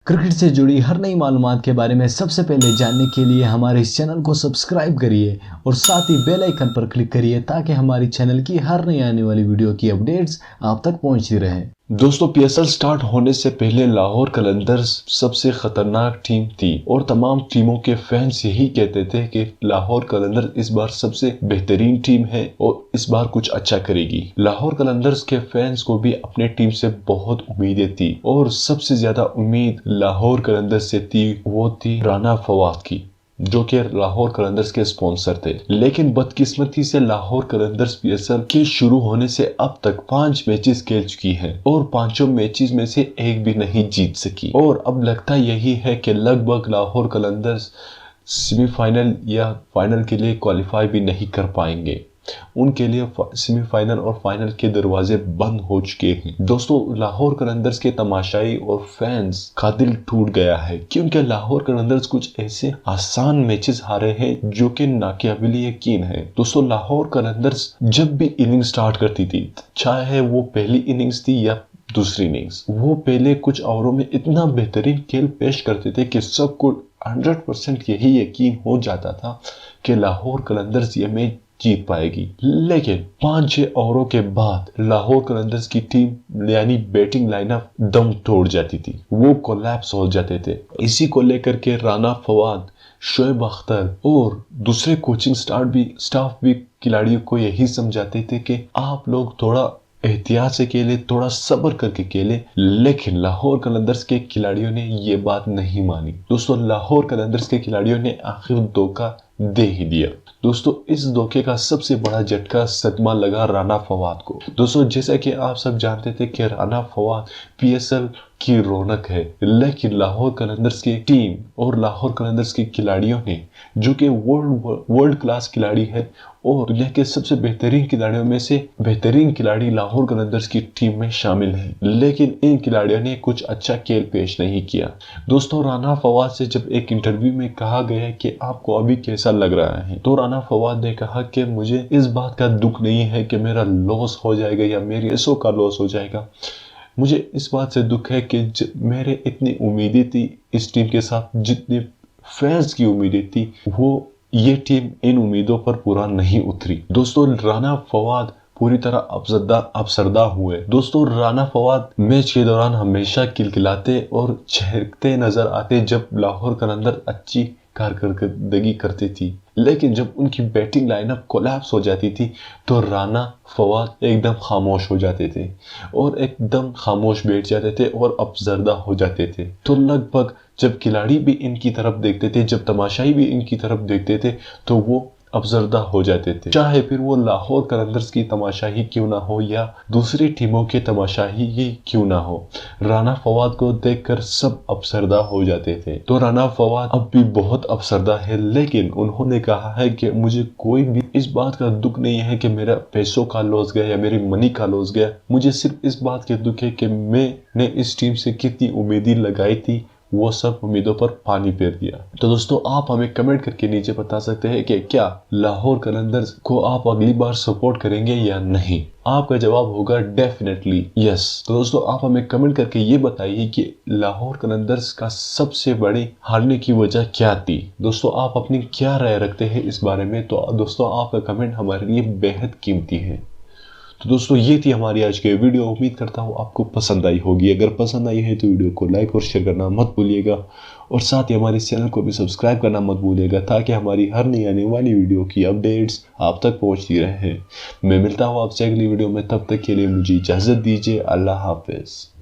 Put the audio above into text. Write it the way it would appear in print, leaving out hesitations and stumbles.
Cricket से जुड़ी हर नई मालूमात के बारे में सबसे पहले जानने के लिए हमारे इस चैनल को सब्सक्राइब करिए और साथ ही बेल आइकन पर क्लिक करिए ताकि हमारी चैनल की हर नई आने वाली वीडियो की अपडेट्स आप तक पहुंचती रहे। दोस्तों, पीएसएल स्टार्ट होने से पहले लाहौर कलंदर्स सबसे खतरनाक टीम थी और तमाम टीमों के फैंस यही कहते थे कि लाहौर कलंदर्स इस बार सबसे बेहतरीन टीम है और इस बार कुछ अच्छा करेगी। लाहौर कलंदर्स के फैंस को भी अपने टीम से बहुत उम्मीदें थी और सबसे ज्यादा उम्मीद लाहौर कलंदर्स से थी वो थी राना फवाद की, जो कि लाहौर कलंदर्स के स्पॉन्सर थे। लेकिन बदकिस्मती से लाहौर कलंदर्स पीएसएल के शुरू होने से अब तक 5 मैचेस खेल चुकी है और 5 मैचेस में से एक भी नहीं जीत सकी और अब लगता यही है कि लगभग लाहौर कलंदर्स सेमीफाइनल या फाइनल के लिए क्वालिफाई भी नहीं कर पाएंगे। उनके लिए सेमीफाइनल और फाइनल के दरवाजे बंद हो चुके हैं। दोस्तों, लाहौर कलंदर्स के तमाशाई और फैंस का दिल टूट गया है क्योंकि लाहौर कलंदर्स कुछ ऐसे आसान मैचेस हारे हैं जो कि नाकाबिल यकीन है। दोस्तों, लाहौर कलंदर्स जब भी इनिंग स्टार्ट करती थी, चाहे वो पहली इनिंग्स थी या दूसरी इनिंग्स, वो पहले कुछ ओवरों में इतना बेहतरीन खेल पेश करते थे कि सबको 100% यही यकीन हो जाता था कि लाहौर कलंदर्स ये मैच जीत पाएगी। लेकिन 5-6 ओवरों के बाद लाहौर कलंदर्स की टीम यानी बैटिंग लाइनअप दम तोड़ जाती थी, वो कोलैप्स हो जाते थे। इसी को लेकर के राना फवाद, शोएब अख्तर और दूसरे कोचिंग स्टाफ भी खिलाड़ियों को यही समझाते थे कि आप लोग थोड़ा एहतियात से खेले, थोड़ा सब्र करके खेले। लेकिन लाहौर कलंदर्स के खिलाड़ियों ने ये बात नहीं मानी। दोस्तों, लाहौर कलंदर्स के खिलाड़ियों ने आखिर धोखा दे ही दिया। दोस्तों, इस धोखे का सबसे बड़ा झटका सदमा लगा राना फवाद को। दोस्तों, जैसा कि आप सब जानते थे कि राना फवाद पीएसएल की रौनक है, लेकिन लाहौर कलंदर्स की टीम और लाहौर कलंदर्स के खिलाड़ियों ने, जो कि वर्ल्ड क्लास खिलाड़ी है और दुनिया के सबसे बेहतरीन खिलाड़ियों में से बेहतरीन खिलाड़ी लाहौर कलंदर्स की टीम में शामिल है, लेकिन इन खिलाड़ियों ने कुछ अच्छा खेल पेश नहीं किया। दोस्तों, राना फवाद से जब एक इंटरव्यू में कहा गया कि आपको अभी कैसा लग रहा है, तो राना फवाद ने कहा कि मुझे इस बात का दुख नहीं है कि मेरा लॉस हो जाएगा या मेरे पैसों का लॉस हो जाएगा। मुझे इस बात से दुख है कि मेरे इतनी उम्मीदें थी इस टीम के साथ, जितनी फैंस की उम्मीदें थी, वो ये टीम इन उम्मीदों पर पूरा नहीं उतरी। दोस्तों, राना फवाद पूरी तरह अफसरदा हुए। दोस्तों, राना फवाद मैच के दौरान हमेशा किलकिलाते और चहकते नजर आते जब लाहौर कलंदर अच्छी कारकर्दगी करती थी, लेकिन जब उनकी बैटिंग लाइनअप कोलैप्स हो जाती थी तो राना फवाद एकदम खामोश हो जाते थे और एकदम खामोश बैठ जाते थे और अफसरदा हो जाते थे। तो लगभग जब खिलाड़ी भी इनकी तरफ देखते थे, जब तमाशाई भी इनकी तरफ देखते थे, तो वो अफसरदा हो जाते थे, चाहे फिर वो लाहौर कलंदर्स की तमाशाही क्यों ना हो या दूसरी टीमों के तमाशाही ही क्यों ना हो। राना फवाद को देखकर सब अफसरदा हो जाते थे। तो राना फवाद अब भी बहुत अफसरदा है, लेकिन उन्होंने कहा है कि मुझे कोई भी इस बात का दुख नहीं है कि मेरा पैसों का लॉस गया या मेरी मनी का लॉस गया। मुझे सिर्फ इस बात के दुख है कि मैंने इस टीम से कितनी उम्मीदें लगाई थी, वो सब उम्मीदों पर पानी फेर दिया। तो दोस्तों, आप हमें कमेंट करके नीचे बता सकते हैं कि क्या लाहौर कलंदर्स को आप अगली बार सपोर्ट करेंगे या नहीं। आपका जवाब होगा डेफिनेटली यस। तो दोस्तों, आप हमें कमेंट करके ये बताइए कि लाहौर कलंदर्स का सबसे बड़ी हारने की वजह क्या थी। दोस्तों, आप अपनी क्या राय रखते हैं इस बारे में। तो दोस्तों, आपका कमेंट हमारे लिए बेहद कीमती है। तो दोस्तों, ये थी हमारी आज की वीडियो। उम्मीद करता हूँ आपको पसंद आई होगी। अगर पसंद आई है तो वीडियो को लाइक और शेयर करना मत भूलिएगा और साथ ही हमारे चैनल को भी सब्सक्राइब करना मत भूलिएगा ताकि हमारी हर नई आने वाली वीडियो की अपडेट्स आप तक पहुँचती रहे। मैं मिलता हूँ आपसे अगली वीडियो में, तब तक के लिए मुझे इजाज़त दीजिए। अल्लाह हाफिज़।